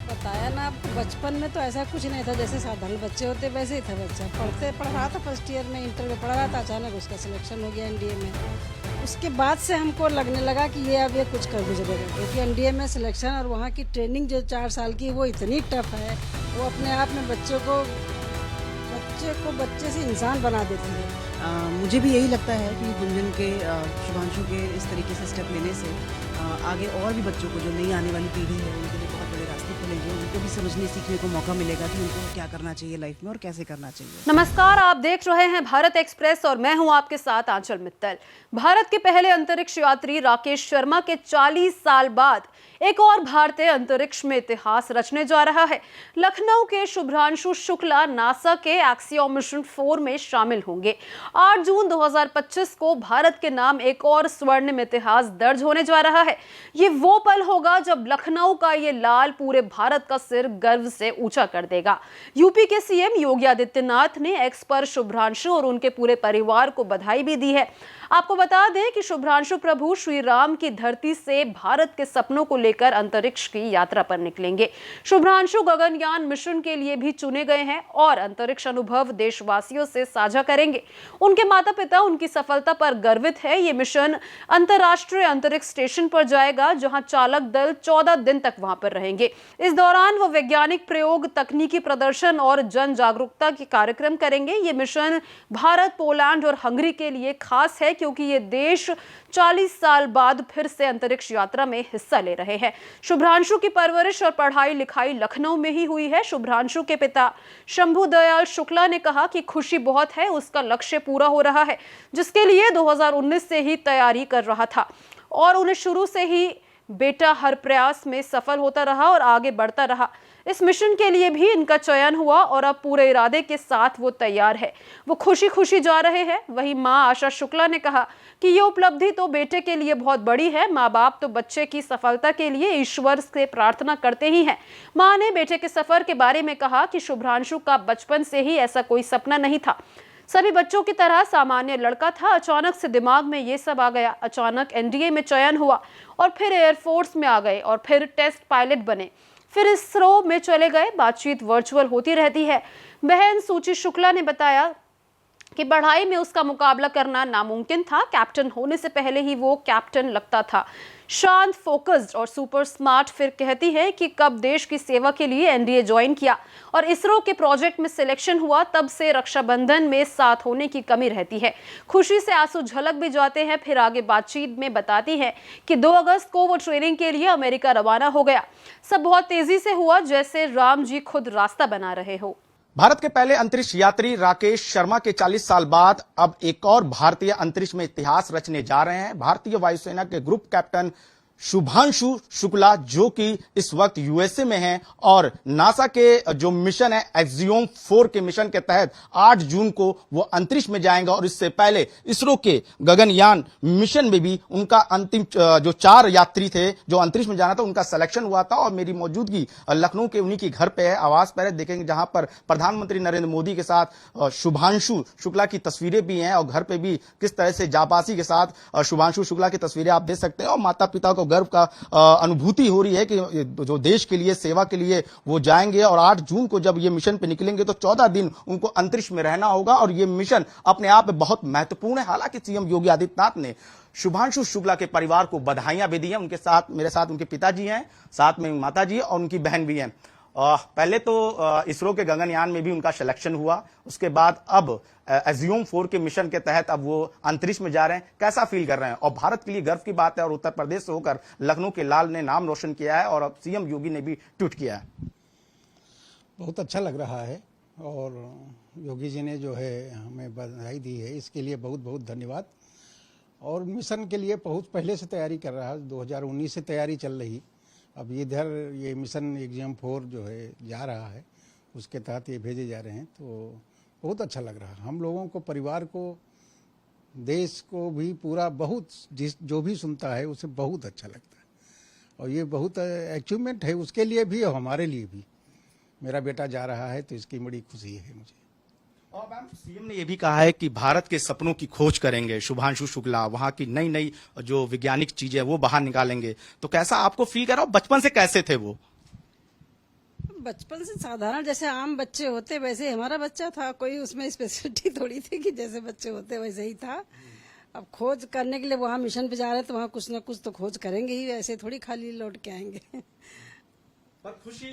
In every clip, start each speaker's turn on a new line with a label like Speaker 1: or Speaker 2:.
Speaker 1: बताया ना आपको, बचपन में तो ऐसा कुछ नहीं था, जैसे साधारण बच्चे होते वैसे ही था बच्चा। पढ़ रहा था, फर्स्ट ईयर में इंटर में पढ़ रहा था, अचानक उसका सिलेक्शन हो गया एनडीए में। उसके बाद से हमको लगने लगा कि ये कुछ कर गुजरेगा, क्योंकि एनडीए में सिलेक्शन और वहाँ की ट्रेनिंग जो 4 साल की वो इतनी टफ है, वो अपने आप में बच्चे से इंसान बना देती है।
Speaker 2: मुझे भी यही लगता है कि गुंजन के शुभांशु के इस तरीके से स्टेप लेने से आगे और भी बच्चों को, जो नई आने वाली पीढ़ी है, उनके लिए बहुत बड़े रास्ते खुलेंगे। उनको भी समझने सीखने को मौका मिलेगा कि उनको क्या करना चाहिए लाइफ में और कैसे करना चाहिए।
Speaker 3: नमस्कार, आप देख रहे हैं भारत एक्सप्रेस और मैं हूं आपके साथ आंचल मित्तल। भारत के पहले अंतरिक्ष यात्री राकेश शर्मा के 40 साल बाद एक और भारतीय अंतरिक्ष में इतिहास रचने जा रहा है। लखनऊ के शुभ्रांशु शुक्ला नासा के एक्सियोम मिशन 4 में शामिल होंगे। 8 जून 2025 को भारत के नाम एक और स्वर्णिम इतिहास दर्ज होने जा रहा है। ये वो पल होगा जब लखनऊ का ये लाल पूरे भारत का सिर गर्व से ऊंचा कर देगा। यूपी के सीएम योगी आदित्यनाथ ने एक्स पर शुभ्रांशु और उनके पूरे परिवार को बधाई भी दी है। आपको बता दें कि शुभ्रांशु प्रभु श्री राम की धरती से भारत के सपनों को लेकर अंतरिक्ष की यात्रा पर निकलेंगे। शुभ्रांशु गगनयान मिशन के लिए भी चुने गए हैं और अंतरिक्ष अनुभव देशवासियों से साझा करेंगे। उनके माता पिता उनकी सफलता पर गर्वित है। ये मिशन अंतरराष्ट्रीय अंतरिक्ष स्टेशन पर जाएगा, जहां चालक दल 14 दिन तक वहां पर रहेंगे। इस दौरान वो वैज्ञानिक प्रयोग, तकनीकी प्रदर्शन और जन जागरूकता के कार्यक्रम करेंगे। ये मिशन भारत, पोलैंड और हंगरी के लिए खास है, क्योंकि ये देश 40 साल बाद फिर से अंतरिक्ष यात्रा में हिस्सा ले रहे हैं। शुभ्रांशु की परवरिश और पढ़ाई लिखाई लखनऊ में ही हुई है। शुभ्रांशु के पिता शंभू दयाल शुक्ला ने कहा कि खुशी बहुत है, उसका लक्ष्य पूरा हो रहा है, जिसके लिए 2019 से ही तैयारी कर रहा था और उन्हें शुरू से ही बेटा हर प्रयास में सफल होता रहा और आगे बढ़ता रहा। इस मिशन के लिए भी इनका चयन हुआ और अब पूरे इरादे के साथ वो तैयार है। वो खुशी खुशी जा रहे हैं। वहीं मां आशा शुक्ला ने कहा कि ये उपलब्धि तो बेटे के लिए बहुत बड़ी है। माँ बाप तो बच्चे की सफलता के लिए ईश्वर से प्रार्थना करते ही हैं। मां ने बेटे के सफर के बारे में कहा कि शुभ्रांशु का बचपन से ही ऐसा कोई सपना नहीं था, सभी बच्चों की तरह सामान्य लड़का था। अचानक से दिमाग में ये सब आ गया। अचानक एनडीए में चयन हुआ और फिर एयरफोर्स में आ गए और फिर टेस्ट पायलट बने, फिर इसरो में चले गए। बातचीत वर्चुअल होती रहती है। बहन सूची शुक्ला ने बताया कि पढ़ाई में उसका मुकाबला करना नामुमकिन था। कैप्टन होने से पहले ही वो कैप्टन लगता था। शांत, फोकस्ड और सुपर स्मार्ट। फिर कहती है कि कब देश की सेवा के लिए एनडीए ज्वाइन किया और इसरो के प्रोजेक्ट में सिलेक्शन हुआ, तब से रक्षाबंधन में साथ होने की कमी रहती है। खुशी से आंसू झलक भी जाते हैं। फिर आगे बातचीत में बताती है कि 2 अगस्त को वो ट्रेनिंग के लिए अमेरिका रवाना हो गया। सब बहुत तेजी से हुआ, जैसे राम जी खुद रास्ता बना रहे हो।
Speaker 4: भारत के पहले अंतरिक्ष यात्री राकेश शर्मा के 40 साल बाद अब एक और भारतीय अंतरिक्ष में इतिहास रचने जा रहे हैं। भारतीय वायुसेना के ग्रुप कैप्टन शुभांशु शुक्ला, जो कि इस वक्त यूएसए में हैं और नासा के जो मिशन है एक्सियोम 4 के मिशन के तहत 8 जून को वो अंतरिक्ष में जाएंगे। और इससे पहले इसरो के गगनयान मिशन में भी उनका अंतिम जो 4 यात्री थे जो अंतरिक्ष में जाना था, उनका सिलेक्शन हुआ था। और मेरी मौजूदगी लखनऊ के उन्हीं की घर पे है, आवास पर है। देखेंगे जहां पर प्रधानमंत्री नरेंद्र मोदी के साथ शुभांशु शुक्ला की तस्वीरें भी हैं और घर पे भी किस तरह से जाबाजी के साथ शुभांशु शुक्ला की तस्वीरें आप देख सकते हैं। और माता पिता को गर्व का अनुभूति हो रही है कि जो देश के लिए, सेवा के लिए वो जाएंगे। और 8 जून को जब ये मिशन पे निकलेंगे तो 14 दिन उनको अंतरिक्ष में रहना होगा और ये मिशन अपने आप में बहुत महत्वपूर्ण है। हालांकि सीएम योगी आदित्यनाथ ने शुभांशु शुक्ला के परिवार को बधाइयां भी दी हैं। उनके साथ, मेरे साथ उनके पिताजी हैं, साथ में माता जी और उनकी बहन भी हैं। पहले तो इसरो के गगनयान में भी उनका सिलेक्शन हुआ, उसके बाद अब एक्सियोम 4 के मिशन के तहत अब वो अंतरिक्ष में जा रहे हैं। कैसा फील कर रहे हैं? और भारत के लिए गर्व की बात है और उत्तर प्रदेश से होकर लखनऊ के लाल ने नाम रोशन किया है और अब सीएम योगी ने भी ट्वीट किया है।
Speaker 5: बहुत अच्छा लग रहा है और योगी जी ने जो है हमें बधाई दी है, इसके लिए बहुत बहुत धन्यवाद। और मिशन के लिए बहुत पहले से तैयारी कर रहा है, 2019 से तैयारी चल रही। अब इधर ये मिशन एक्सियोम 4 जो है जा रहा है, उसके तहत ये भेजे जा रहे हैं, तो बहुत अच्छा लग रहा है हम लोगों को, परिवार को, देश को भी पूरा। बहुत जो भी सुनता है उसे बहुत अच्छा लगता है और ये बहुत अचीवमेंट है उसके लिए भी और हमारे लिए भी। मेरा बेटा जा रहा है तो इसकी बड़ी खुशी है मुझे।
Speaker 4: और मैम, सीएम ने यह भी कहा है कि भारत के सपनों की खोज करेंगे शुभांशु शुक्ला, वहां की नई नई जो वैज्ञानिक चीजें वो बाहर निकालेंगे। तो कैसा आपको फील कर रहा हो? बचपन से कैसे थे वो?
Speaker 1: बचपन से साधारण जैसे आम बच्चे होते वैसे हमारा बच्चा था, कोई उसमें स्पेशलिटी थोड़ी थी कि जैसे बच्चे होते वैसे ही था। अब खोज करने के लिए वहाँ मिशन पे जा रहे हैं तो वहाँ कुछ ना कुछ तो खोज करेंगे ही, ऐसे थोड़ी खाली लौट के आएंगे।
Speaker 4: पर खुशी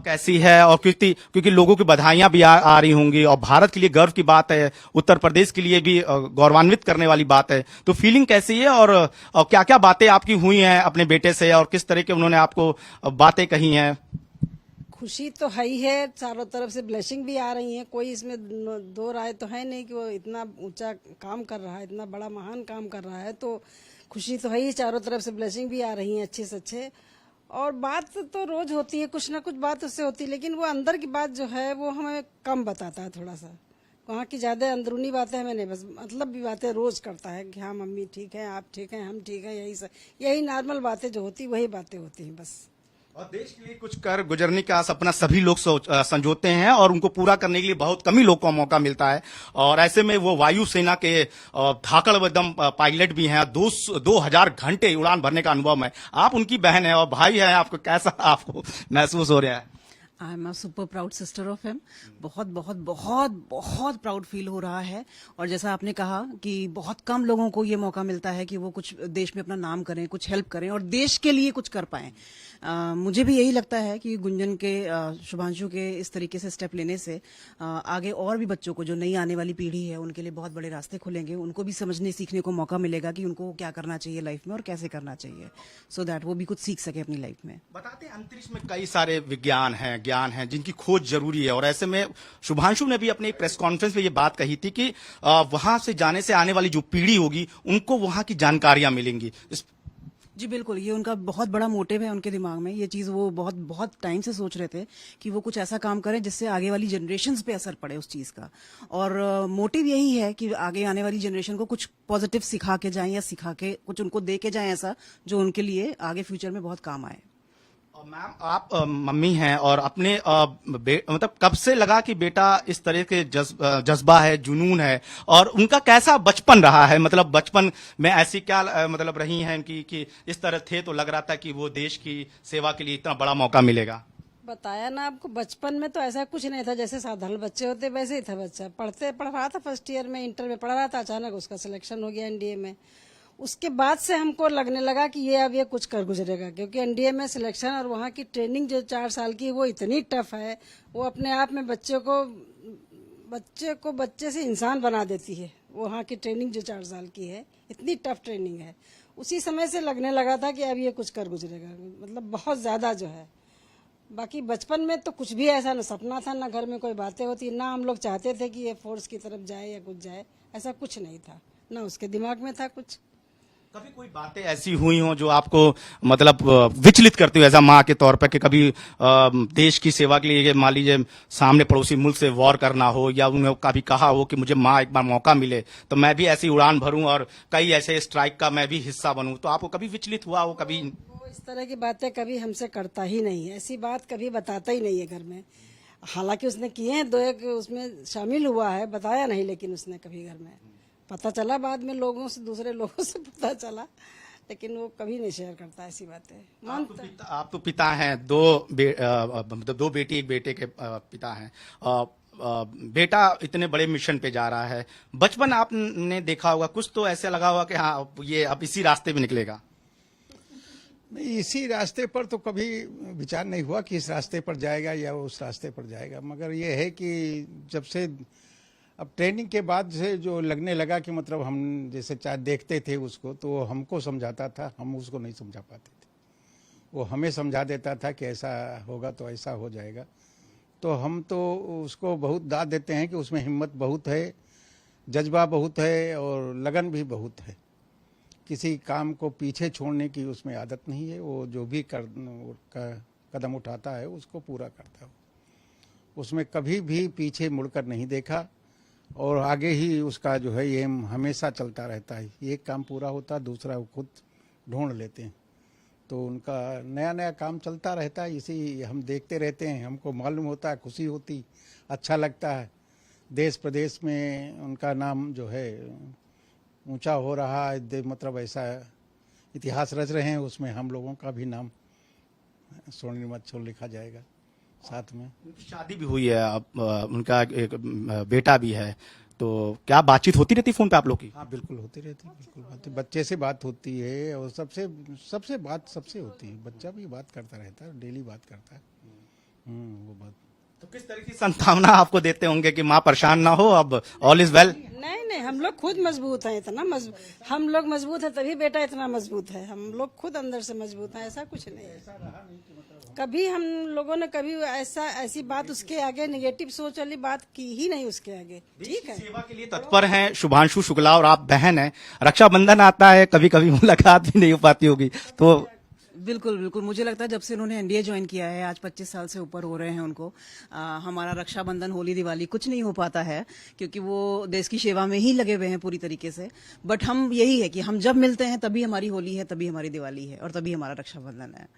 Speaker 4: कैसी है, और क्योंकि लोगों की बधाइयां भी आ रही होंगी, और भारत के लिए गर्व की बात है, उत्तर प्रदेश के लिए भी गौरवान्वित करने वाली बात है, तो फीलिंग कैसी है, और क्या क्या बातें आपकी हुई हैं अपने बेटे से, और किस तरह के उन्होंने आपको बातें कही हैं?
Speaker 1: खुशी तो है ही है, चारों तरफ से ब्लेसिंग भी आ रही है, कोई इसमें दो राय तो है नहीं कि वो इतना ऊंचा काम कर रहा है, इतना बड़ा महान काम कर रहा है, तो खुशी तो है ही, चारों तरफ से ब्लेसिंग भी आ रही है अच्छे से अच्छे। और बात तो रोज होती है, कुछ ना कुछ बात उससे होती है, लेकिन वो अंदर की बात जो है वो हमें कम बताता है थोड़ा सा। वहाँ की ज्यादा अंदरूनी बातें हमें नहीं, बस मतलब भी बातें रोज करता है कि हाँ मम्मी ठीक है, आप ठीक है, हम ठीक है, यही नॉर्मल बातें जो होती वही बातें होती हैं बस।
Speaker 4: और देश के लिए कुछ कर गुजरने का सपना सभी लोग संजोते हैं, और उनको पूरा करने के लिए बहुत कम ही लोग को मौका मिलता है, और ऐसे में वो वायुसेना के धाकड़ एकदम पायलट भी हैं, 2000 घंटे उड़ान भरने का अनुभव है। आप उनकी बहन है और भाई है, आपको कैसा आपको महसूस हो रहा है?
Speaker 2: I am a super proud sister of him. बहुत बहुत बहुत बहुत प्राउड फील हो रहा है। और जैसा आपने कहा कि बहुत कम लोगों को ये मौका मिलता है कि वो कुछ देश में अपना नाम करें, कुछ हेल्प करें और देश के लिए कुछ कर पाएं। मुझे भी यही लगता है कि गुंजन के, शुभांशु के इस तरीके से स्टेप लेने से आगे और भी बच्चों को, जो नई आने वाली पीढ़ी है, उनके लिए बहुत बड़े रास्ते खुलेंगे। उनको भी समझने सीखने को मौका मिलेगा कि उनको क्या करना चाहिए लाइफ में और कैसे करना चाहिए, सो दैट वो भी कुछ सीख सके अपनी लाइफ में।
Speaker 4: बताते हैं, अंतरिक्ष में कई सारे विज्ञान हैं, ज्ञान है, जिनकी खोज जरूरी है, और ऐसे में शुभांशु ने भी अपने एक प्रेस कॉन्फ्रेंस में ये बात कही थी कि वहां से जाने से आने वाली जो पीढ़ी होगी उनको वहां की जानकारियां मिलेंगी।
Speaker 2: जी बिल्कुल, ये उनका बहुत बड़ा मोटिव है उनके दिमाग में। ये चीज वो बहुत बहुत टाइम से सोच रहे थे कि वो कुछ ऐसा काम करें जिससे आगे वाली जनरेशन्स पे असर पड़े उस चीज का। और मोटिव यही है कि आगे आने वाली जनरेशन को कुछ पॉजिटिव सिखा के जाएं, या सिखा के कुछ उनको दे के जाएं ऐसा जो उनके लिए आगे फ्यूचर में बहुत काम आए।
Speaker 4: मैम, आप मम्मी हैं, और अपने मतलब कब से लगा कि बेटा इस तरह के जज्बा है, जुनून है, और उनका कैसा बचपन रहा है? मतलब बचपन में ऐसी क्या मतलब रही हैं कि इस तरह थे तो लग रहा था कि वो देश की सेवा के लिए इतना बड़ा मौका मिलेगा?
Speaker 1: बताया ना आपको, बचपन में तो ऐसा कुछ नहीं था, जैसे साधारण बच्चे होते वैसे ही था बच्चा। पढ़ रहा था, फर्स्ट ईयर में इंटर में पढ़ रहा था, अचानक उसका सिलेक्शन हो गया एनडीए में। उसके बाद से हमको लगने लगा कि ये अब ये कुछ कर गुजरेगा, क्योंकि एनडीए में सिलेक्शन और वहाँ की ट्रेनिंग जो 4 साल की वो इतनी टफ है, वो अपने आप में बच्चे से इंसान बना देती है। वहाँ की ट्रेनिंग जो 4 साल की है, इतनी टफ ट्रेनिंग है। उसी समय से लगने लगा था कि अब ये कुछ कर गुजरेगा, मतलब बहुत ज्यादा जो है। बाकी बचपन में तो कुछ भी ऐसा न सपना था, ना घर में कोई बातें होती, ना हम लोग चाहते थे कि ये फोर्स की तरफ जाए या कुछ जाए, ऐसा कुछ नहीं था, ना उसके दिमाग में था कुछ।
Speaker 4: कभी कोई बातें ऐसी हुई हो जो आपको मतलब विचलित करती हो एज अ माँ के तौर पर, कि कभी देश की सेवा के लिए मान लीजिए सामने पड़ोसी मुल्क से वॉर करना हो, या उन्हें कभी कहा हो कि मुझे माँ एक बार मौका मिले तो मैं भी ऐसी उड़ान भरूं और कई ऐसे स्ट्राइक का मैं भी हिस्सा बनूं, तो आपको कभी विचलित हुआ हो? कभी
Speaker 1: वो इस तरह की बातें कभी हमसे करता ही नहीं है, ऐसी बात कभी बताता ही नहीं है घर में। हालांकि उसने किए हैं 2-1 उसमें शामिल हुआ है, बताया नहीं, लेकिन उसने कभी घर में, पता चला बाद में लोगों से, दूसरे लोगों से पता चला, लेकिन वो कभी नहीं शेयर करता ऐसी बातें।
Speaker 4: आप तो पिता हैं, 2 बेटी 1 बेटे के पिता हैं। बेटा इतने बड़े मिशन पे जा रहा है, बचपन आपने देखा होगा, कुछ तो ऐसे लगा होगा कि हाँ ये अब इसी रास्ते पे निकलेगा?
Speaker 5: नहीं, इसी रास्ते पर तो कभी विचार नहीं हुआ कि इस रास्ते पर जाएगा या उस रास्ते पर जाएगा, मगर ये है कि जब से अब ट्रेनिंग के बाद से जो लगने लगा कि मतलब हम जैसे चाहे देखते थे उसको, तो हमको समझाता था, हम उसको नहीं समझा पाते थे। वो हमें समझा देता था कि ऐसा होगा तो ऐसा हो जाएगा, तो हम तो उसको बहुत दाद देते हैं कि उसमें हिम्मत बहुत है, जज्बा बहुत है और लगन भी बहुत है। किसी काम को पीछे छोड़ने की उसमें आदत नहीं है। वो जो भी कदम उठाता है उसको पूरा करता है, उसमें कभी भी पीछे मुड़कर नहीं देखा, और आगे ही उसका जो है ये हमेशा चलता रहता है। एक काम पूरा होता, दूसरा वो खुद ढूंढ लेते हैं, तो उनका नया नया काम चलता रहता है। इसी हम देखते रहते हैं, हमको मालूम होता है, खुशी होती, अच्छा लगता है। देश प्रदेश में उनका नाम जो है ऊंचा हो रहा है, मतलब ऐसा इतिहास रच रहे हैं, उसमें हम लोगों का भी नाम स्वर्णिम अक्षर लिखा जाएगा। साथ में।
Speaker 4: शादी भी हुई है, अब उनका एक बेटा भी है, तो क्या बातचीत होती रहती फोन पे आप लोग की?
Speaker 5: हाँ बिल्कुल होती रहती, बिल्कुल बात, बच्चे से बात होती है और सबसे बात सबसे होती है। बच्चा भी बात करता रहता है, डेली बात करता है। वो बात।
Speaker 4: तो किस तरह की संभावना आपको देते होंगे कि माँ परेशान ना हो, अब ऑल इज वेल?
Speaker 1: नहीं नहीं, हम लोग खुद मजबूत हैं, इतना हम लोग मजबूत है तभी बेटा इतना मजबूत है। हम लोग खुद अंदर से मजबूत हैं, ऐसा कुछ नहीं है। कभी हम लोगों ने कभी ऐसी बात उसके आगे नेगेटिव सोच वाली बात की ही नहीं उसके आगे। ठीक है,
Speaker 4: सेवा के लिए तत्पर हैं शुभांशु शुक्ला और आप बहन हैं, रक्षाबंधन आता है, कभी कभी मुलाकात भी नहीं हो पाती होगी, तो
Speaker 2: बिल्कुल बिल्कुल, मुझे लगता है जब से उन्होंने एनडीए ज्वाइन किया है, आज 25 साल से ऊपर हो रहे हैं उनको, हमारा रक्षाबंधन, होली, दिवाली कुछ नहीं हो पाता है क्योंकि वो देश की सेवा में ही लगे हुए हैं पूरी तरीके से। बट हम यही है कि हम जब मिलते हैं तभी हमारी होली है, तभी हमारी दिवाली है और तभी हमारा रक्षाबंधन है।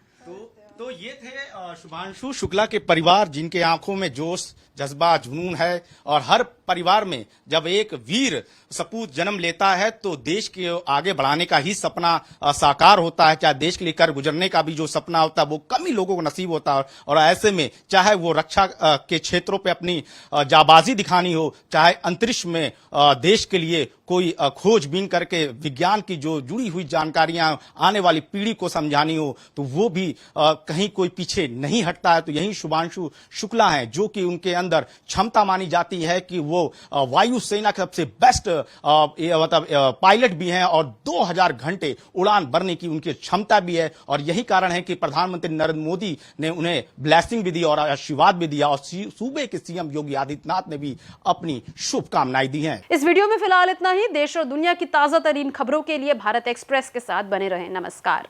Speaker 4: तो ये थे शुभांशु शुक्ला के परिवार, जिनके आंखों में जोश, जज्बा, जुनून है। और हर परिवार में जब एक वीर सपूत जन्म लेता है तो देश के आगे बढ़ाने का ही सपना साकार होता है। चाहे देश के लिए कर गुजरने का भी जो सपना होता है वो कम ही लोगों को नसीब होता है। और ऐसे में चाहे वो रक्षा के क्षेत्रों पे अपनी जाबाजी दिखानी हो, चाहे अंतरिक्ष में देश के लिए कोई खोजबीन करके विज्ञान की जो जुड़ी हुई जानकारियां आने वाली पीढ़ी को समझानी हो, तो वो भी कहीं कोई पीछे नहीं हटता है। तो यही शुभांशु शुक्ला हैं, जो कि उनके अंदर क्षमता मानी जाती है कि वो वायुसेना के सबसे बेस्ट मतलब पायलट भी हैं और 2000 घंटे उड़ान भरने की उनकी क्षमता भी है। और यही कारण है कि प्रधानमंत्री नरेंद्र मोदी ने उन्हें ब्लेसिंग भी दी और आशीर्वाद भी दिया, और सूबे के सीएम योगी आदित्यनाथ ने भी अपनी शुभकामनाएं दी हैं।
Speaker 3: इस वीडियो में फिलहाल इतना ही। देश और दुनिया की ताजा तरीन खबरों के लिए भारत एक्सप्रेस के साथ बने रहें। नमस्कार।